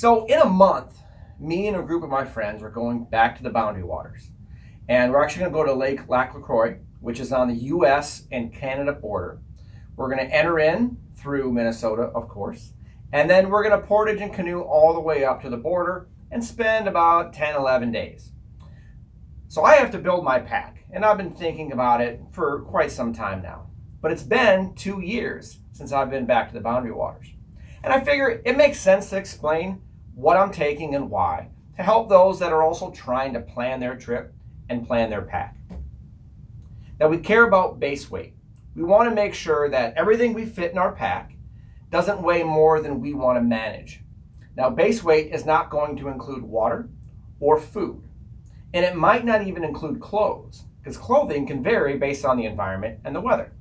So in a month, me and a group of my friends are going back to the Boundary Waters. And we're actually going to go to Lake Lac LaCroix, which is on the US and Canada border. We're going to enter in through Minnesota, of course. And then we're going to portage and canoe all the way up to the border and spend about 10, 11 days. So I have to build my pack, and I've been thinking about it for quite some time now. But it's been 2 years since I've been back to the Boundary Waters. And I figure it makes sense to explain what I'm taking and why to help those that are also trying to plan their trip and plan their pack. Now, we care about base weight. We want to make sure that everything we fit in our pack doesn't weigh more than we want to manage. Now, base weight is not going to include water or food. And it might not even include clothes, because clothing can vary based on the environment and the weather.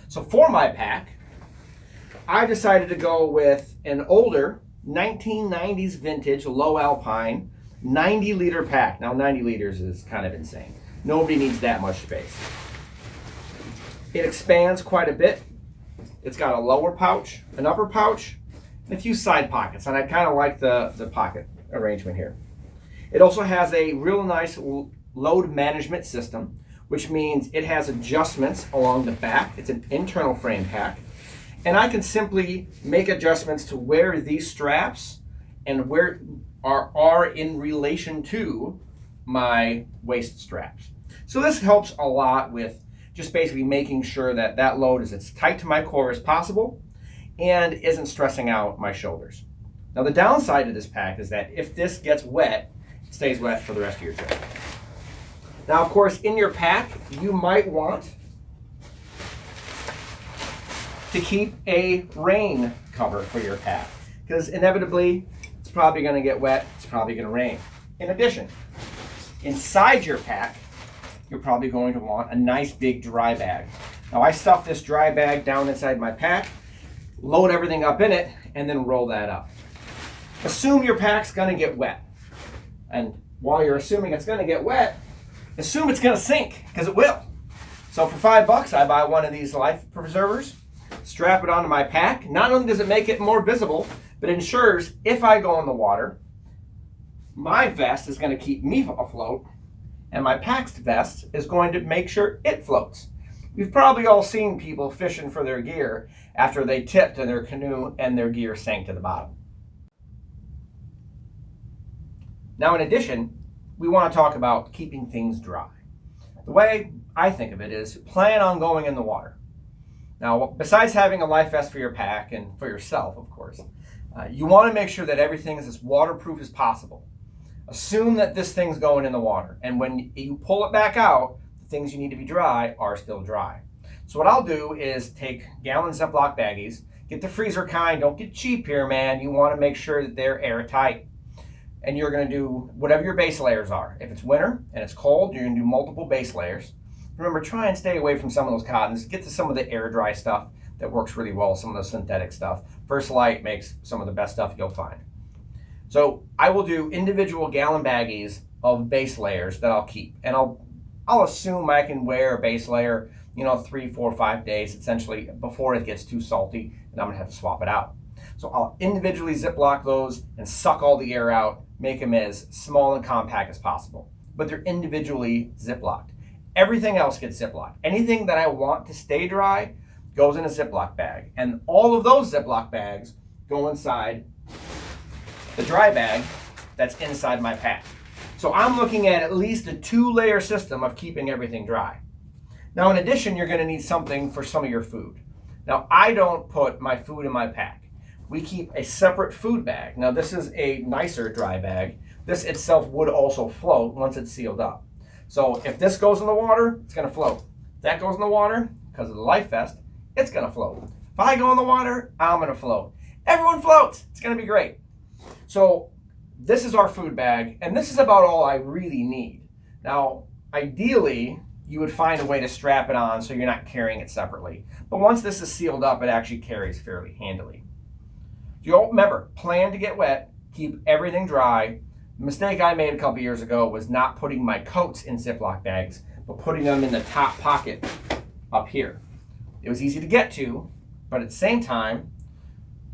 So for my pack, I decided to go with an older 1990s vintage low alpine 90-liter pack. Now 90 liters is kind of insane. Nobody needs that much space. It expands quite a bit. It's got a lower pouch, an upper pouch, and a few side pockets. And I kind of like the pocket arrangement here. It also has a real nice load management system, which means it has adjustments along the back. It's an internal frame pack. And I can simply make adjustments to where these straps and where are in relation to my waist straps. So this helps a lot with just basically making sure that that load is as tight to my core as possible and isn't stressing out my shoulders. Now the downside of this pack is that if this gets wet, it stays wet for the rest of your trip. Now, of course, in your pack, you might want to keep a rain cover for your pack, because inevitably it's probably going to get wet, it's probably going to rain. In addition, inside your pack, you're probably going to want a nice big dry bag. Now I stuff this dry bag down inside my pack, load everything up in it, and then roll that up. Assume your pack's going to get wet. And while you're assuming it's going to get wet, assume it's going to sink, because it will. So for $5, I buy one of these life preservers, strap it onto my pack. Not only does it make it more visible, but it ensures if I go in the water, my vest is going to keep me afloat, and my pack's vest is going to make sure it floats. We've probably all seen people fishing for their gear after they tipped in their canoe and their gear sank to the bottom. Now, in addition, we want to talk about keeping things dry. The way I think of it is plan on going in the water. Now, besides having a life vest for your pack and for yourself, of course, you want to make sure that everything is as waterproof as possible. Assume that this thing's going in the water, and when you pull it back out, the things you need to be dry are still dry. So what I'll do is take gallon Ziploc baggies, get the freezer kind, don't get cheap here, man. You want to make sure that they're airtight. And you're going to do whatever your base layers are. If it's winter and it's cold, you're going to do multiple base layers. Remember, try and stay away from some of those cottons. Get to some of the air dry stuff that works really well, some of the synthetic stuff. First Light makes some of the best stuff you'll find. So I will do individual gallon baggies of base layers that I'll keep. And I'll assume I can wear a base layer, 3, 4, 5 days, essentially, before it gets too salty, and I'm going to have to swap it out. So I'll individually Ziploc those and suck all the air out, make them as small and compact as possible. But they're individually Ziplocked. Everything else gets Ziplocked. Anything that I want to stay dry goes in a Ziploc bag. And all of those Ziploc bags go inside the dry bag that's inside my pack. So I'm looking at least a 2-layer system of keeping everything dry. Now, in addition, you're going to need something for some of your food. Now, I don't put my food in my pack. We keep a separate food bag. Now, this is a nicer dry bag. This itself would also float once it's sealed up. So if this goes in the water, it's going to float. If that goes in the water, because of the life vest, it's going to float. If I go in the water, I'm going to float. Everyone floats. It's going to be great. So this is our food bag, and this is about all I really need. Now, ideally, you would find a way to strap it on so you're not carrying it separately. But once this is sealed up, it actually carries fairly handily. Remember, plan to get wet, keep everything dry. The mistake I made a couple years ago was not putting my coats in Ziploc bags, but putting them in the top pocket up here. It was easy to get to, but at the same time,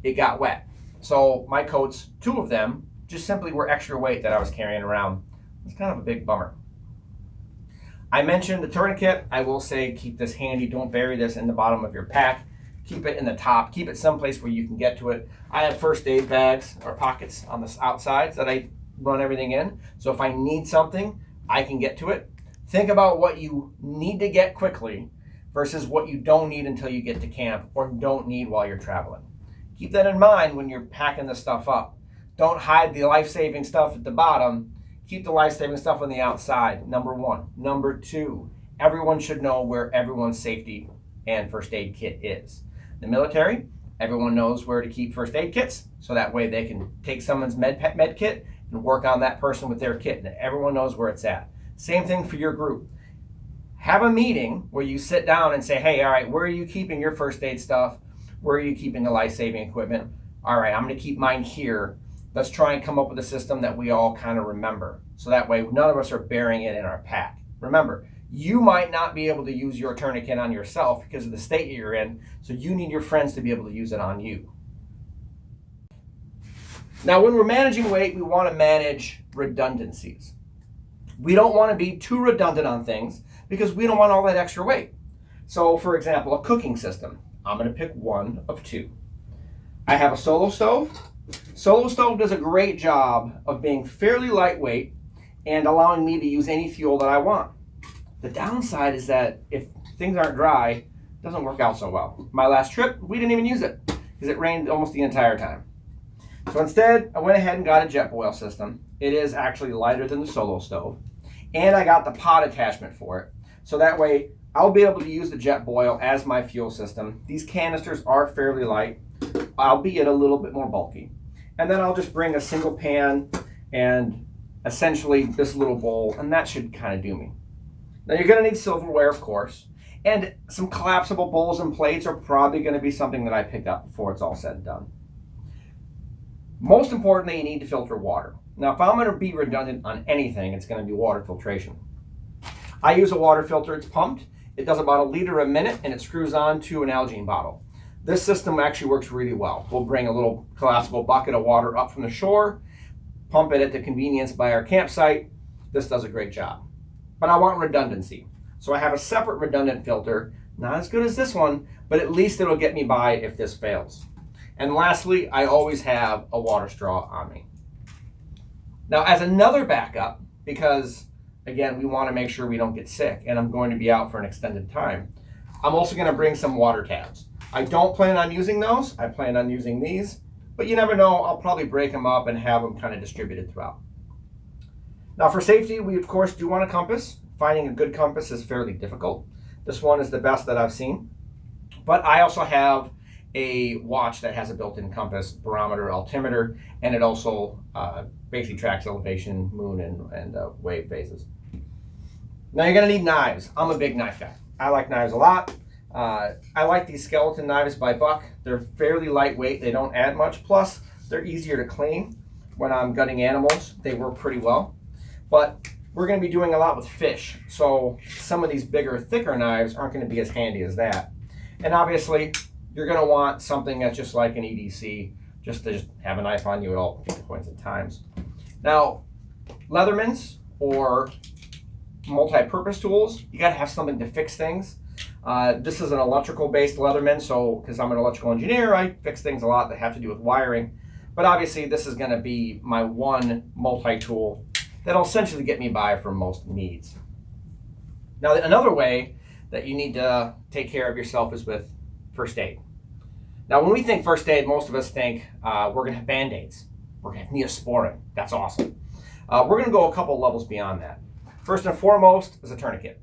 it got wet. So my coats, 2 of them, just simply were extra weight that I was carrying around. It's kind of a big bummer. I mentioned the tourniquet. I will say keep this handy. Don't bury this in the bottom of your pack. Keep it in the top. Keep it someplace where you can get to it. I have first aid bags or pockets on the outsides that I run everything in. So if I need something, I can get to it. Think about what you need to get quickly versus what you don't need until you get to camp or don't need while you're traveling. Keep that in mind when you're packing the stuff up. Don't hide the life-saving stuff at the bottom. Keep the life-saving stuff on the outside, number 1. Number 2, everyone should know where everyone's safety and first aid kit is. The military, everyone knows where to keep first aid kits, so that way they can take someone's med kit and work on that person with their kit, and everyone knows where it's at. Same thing for your group. Have a meeting where you sit down and say, hey, all right, where are you keeping your first aid stuff? Where are you keeping the life-saving equipment? All right, I'm going to keep mine here. Let's try and come up with a system that we all kind of remember. So that way none of us are burying it in our pack. Remember, you might not be able to use your tourniquet on yourself because of the state you're in, so you need your friends to be able to use it on you. Now, when we're managing weight, we want to manage redundancies. We don't want to be too redundant on things because we don't want all that extra weight. So, for example, a cooking system. I'm going to pick one of 2. I have a solo stove. Solo stove does a great job of being fairly lightweight and allowing me to use any fuel that I want. The downside is that if things aren't dry, it doesn't work out so well. My last trip, we didn't even use it because it rained almost the entire time. So instead, I went ahead and got a jet boil system. It is actually lighter than the solo stove. And I got the pot attachment for it. So that way, I'll be able to use the jet boil as my fuel system. These canisters are fairly light, albeit a little bit more bulky. And then I'll just bring a single pan and essentially this little bowl, and that should kind of do me. Now you're going to need silverware, of course, and some collapsible bowls and plates are probably going to be something that I pick up before it's all said and done. Most importantly, you need to filter water. Now, if I'm going to be redundant on anything, it's going to be water filtration. I use a water filter. It's pumped. It does about 1 liter a minute, and it screws on to an Algene bottle. This system actually works really well. We'll bring a little collapsible bucket of water up from the shore, pump it at the convenience by our campsite. This does a great job. But I want redundancy. So I have a separate redundant filter, not as good as this one, but at least it'll get me by if this fails. And lastly, I always have a water straw on me. Now, as another backup, because again, we want to make sure we don't get sick, and I'm going to be out for an extended time, I'm also going to bring some water tabs. I don't plan on using those. I plan on using these, but you never know. I'll probably break them up and have them kind of distributed throughout. Now, for safety, we of course do want a compass. Finding a good compass is fairly difficult. This one is the best that I've seen, but I also have a watch that has a built-in compass, barometer, altimeter, and it also basically tracks elevation, moon, and wave phases. Now you're gonna need knives. I'm a big knife guy. I like knives a lot. I like these skeleton knives by Buck. They're fairly lightweight. They don't add much. Plus, they're easier to clean. When I'm gutting animals, they work pretty well. But we're gonna be doing a lot with fish. So some of these bigger, thicker knives aren't gonna be as handy as that. And obviously, you're going to want something that's just like an EDC, just to have a knife on you at all points in times. Now, Leathermans or multi-purpose tools, you got to have something to fix things. This is an electrical-based Leatherman, so because I'm an electrical engineer, I fix things a lot that have to do with wiring. But obviously, this is going to be my one multi-tool that'll essentially get me by for most needs. Now, another way that you need to take care of yourself is with first aid. Now, when we think first aid, most of us think we're going to have Band-Aids. We're going to have Neosporin. That's awesome. We're going to go a couple levels beyond that. First and foremost is a tourniquet.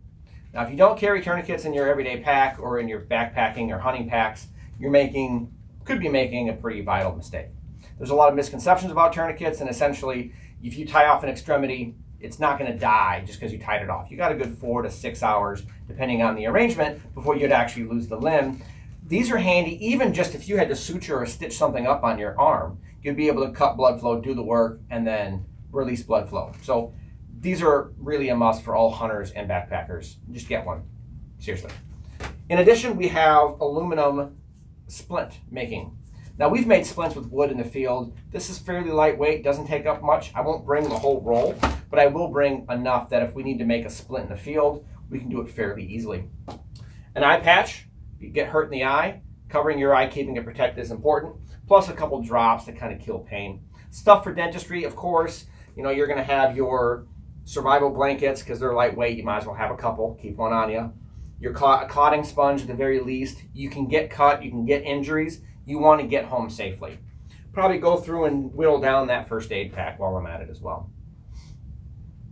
Now, if you don't carry tourniquets in your everyday pack or in your backpacking or hunting packs, could be making a pretty vital mistake. There's a lot of misconceptions about tourniquets, and essentially, if you tie off an extremity, it's not going to die just because you tied it off. You got a good 4 to 6 hours, depending on the arrangement, before you'd actually lose the limb. These are handy, even just if you had to suture or stitch something up on your arm, you'd be able to cut blood flow, do the work, and then release blood flow. So these are really a must for all hunters and backpackers. Just get one, seriously. In addition, we have aluminum splint making. Now we've made splints with wood in the field. This is fairly lightweight, doesn't take up much. I won't bring the whole roll, but I will bring enough that if we need to make a splint in the field, we can do it fairly easily. An eye patch, if you get hurt in the eye, covering your eye, keeping it protected is important, plus a couple drops to kind of kill pain. Stuff for dentistry, of course, you're gonna have your survival blankets because they're lightweight. You might as well have a couple, keep one on you. Your clotting sponge at the very least. You can get cut, you can get injuries. You want to get home safely. Probably go through and whittle down that first aid pack while I'm at it as well.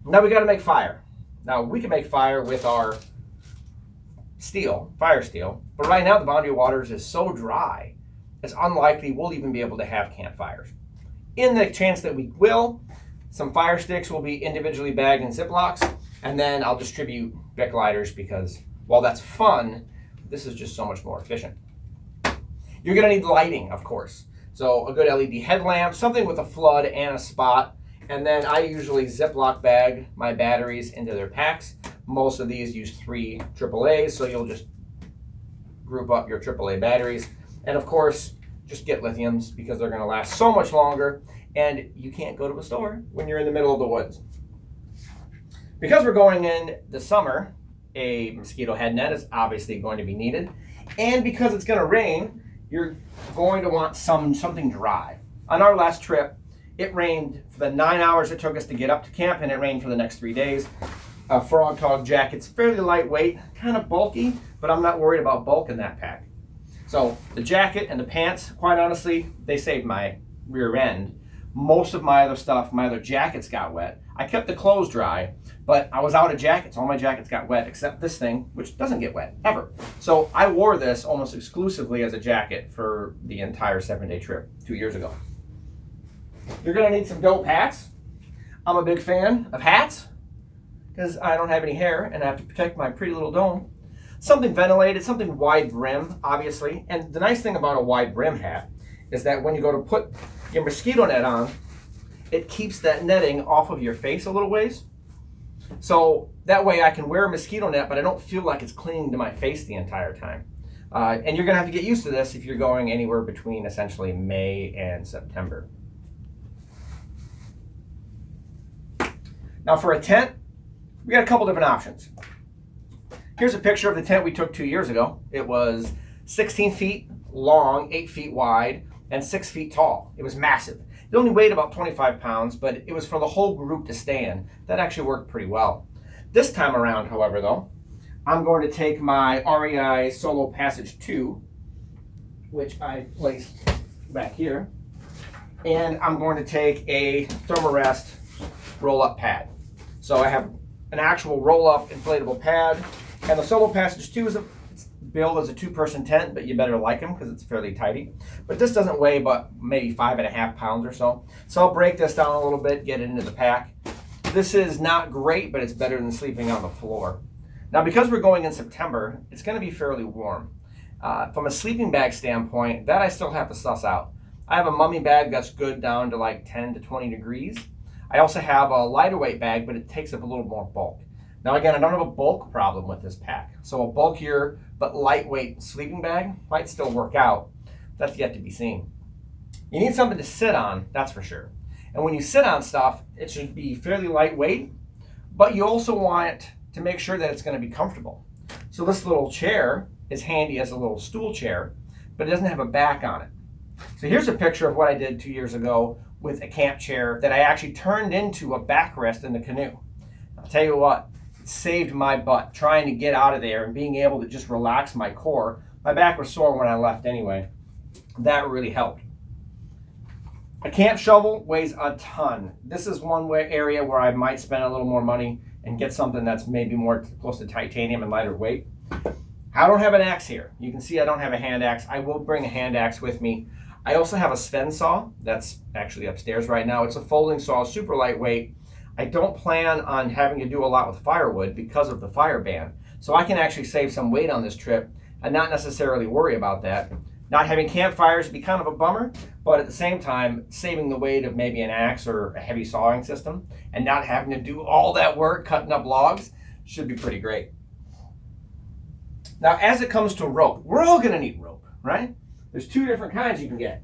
Now we got to make fire. Now we can make fire with our fire steel, but right now the Boundary Waters is so dry, it's unlikely we'll even be able to have campfires. In the chance that we will, some fire sticks will be individually bagged in Ziplocs, and then I'll distribute Bic lighters because while that's fun, this is just so much more efficient. You're gonna need lighting, of course. So a good LED headlamp, something with a flood and a spot. And then I usually Ziploc bag my batteries into their packs. Most of these use 3 AAAs, so you'll just group up your AAA batteries. And of course, just get lithiums because they're gonna last so much longer and you can't go to a store when you're in the middle of the woods. Because we're going in the summer, a mosquito head net is obviously going to be needed. And because it's gonna rain, you're going to want something dry. On our last trip, it rained for the 9 hours it took us to get up to camp, and it rained for the next 3 days. Frog Tog jacket's fairly lightweight, kind of bulky, but I'm not worried about bulk in that pack. So the jacket and the pants, quite honestly, they saved my rear end. Most of my other stuff, my other jackets got wet. I kept the clothes dry, but I was out of jackets. All my jackets got wet except this thing, which doesn't get wet, ever. So I wore this almost exclusively as a jacket for the entire 7-day trip 2 years ago. You're gonna need some dope hats. I'm a big fan of hats because I don't have any hair and I have to protect my pretty little dome. Something ventilated, something wide brim, obviously. And the nice thing about a wide brim hat is that when you go to put your mosquito net on, it keeps that netting off of your face a little ways. So that way I can wear a mosquito net, but I don't feel like it's clinging to my face the entire time. And you're gonna have to get used to this if you're going anywhere between essentially May and September. Now for a tent, we got a couple different options. Here's a picture of the tent we took 2 years ago. It was 16 feet long, 8 feet wide, and 6 feet tall. It was massive. It only weighed about 25 pounds, but it was for the whole group to stay in. That actually worked pretty well. This time around, however, though, I'm going to take my REI Solo Passage 2, which I placed back here, and I'm going to take a Thermarest roll-up pad. So I have an actual roll-up inflatable pad, and the Solo Passage 2 is billed as a 2-person tent, but you better like them because it's fairly tidy. But this doesn't weigh but maybe 5.5 pounds or so. So I'll break this down a little bit, get it into the pack. This is not great, but it's better than sleeping on the floor. Now, because we're going in September, it's going to be fairly warm. From a sleeping bag standpoint, that I still have to suss out. I have a mummy bag that's good down to like 10 to 20 degrees. I also have a lighter weight bag, but it takes up a little more bulk. Now again, I don't have a bulk problem with this pack. So a bulkier but lightweight sleeping bag might still work out. That's yet to be seen. You need something to sit on, that's for sure. And when you sit on stuff, it should be fairly lightweight, but you also want to make sure that it's going to be comfortable. So this little chair is handy as a little stool chair, but it doesn't have a back on it. So here's a picture of what I did 2 years ago with a camp chair that I actually turned into a backrest in the canoe. I'll tell you what, it saved my butt trying to get out of there and being able to just relax my core. My back was sore when I left anyway. That really helped. A camp shovel weighs a ton. This is one area where I might spend a little more money and get something that's maybe more close to titanium and lighter weight. I don't have an axe here. You can see I don't have a hand axe. I will bring a hand axe with me. I also have a Sven saw that's actually upstairs right now. It's a folding saw, super lightweight. I don't plan on having to do a lot with firewood because of the fire ban. So I can actually save some weight on this trip and not necessarily worry about that. Not having campfires would be kind of a bummer, but at the same time, saving the weight of maybe an axe or a heavy sawing system and not having to do all that work cutting up logs should be pretty great. Now, as it comes to rope, we're all gonna need rope, right? There's 2 different kinds you can get.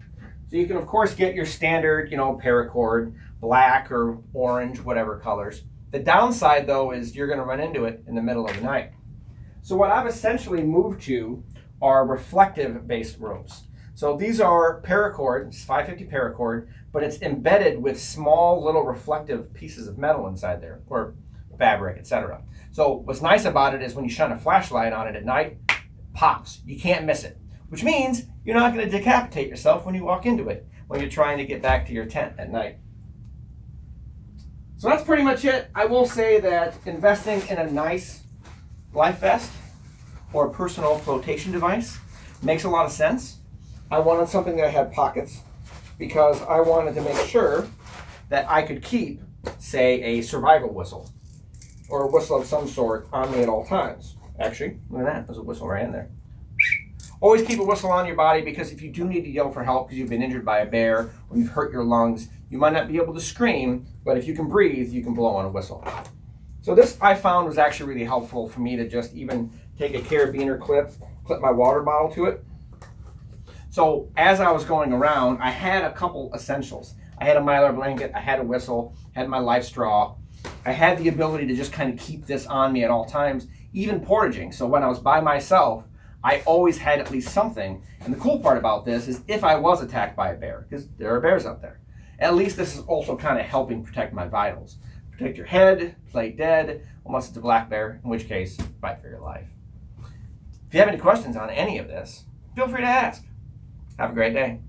So you can of course get your standard, paracord, black or orange, whatever colors. The downside though is you're going to run into it in the middle of the night. So what I've essentially moved to are reflective based ropes. So these are paracord, it's 550 paracord, but it's embedded with small little reflective pieces of metal inside there, or fabric, etc. So what's nice about it is when you shine a flashlight on it at night, it pops. You can't miss it, which means you're not going to decapitate yourself when you walk into it, when you're trying to get back to your tent at night. So that's pretty much it. I will say that investing in a nice life vest or personal flotation device makes a lot of sense. I wanted something that had pockets because I wanted to make sure that I could keep, say, a survival whistle or a whistle of some sort on me at all times. Actually, look at that, there's a whistle right in there. Always keep a whistle on your body because if you do need to yell for help because you've been injured by a bear or you've hurt your lungs, you might not be able to scream, but if you can breathe, you can blow on a whistle. So this I found was actually really helpful for me to just even take a carabiner clip my water bottle to it. So as I was going around, I had a couple essentials. I had a Mylar blanket, I had a whistle, had my life straw. I had the ability to just kind of keep this on me at all times, even portaging. So when I was by myself, I always had at least something. And the cool part about this is if I was attacked by a bear, because there are bears out there, at least this is also kind of helping protect my vitals. Protect your head, play dead, unless it's a black bear, in which case, fight for your life. If you have any questions on any of this, feel free to ask. Have a great day.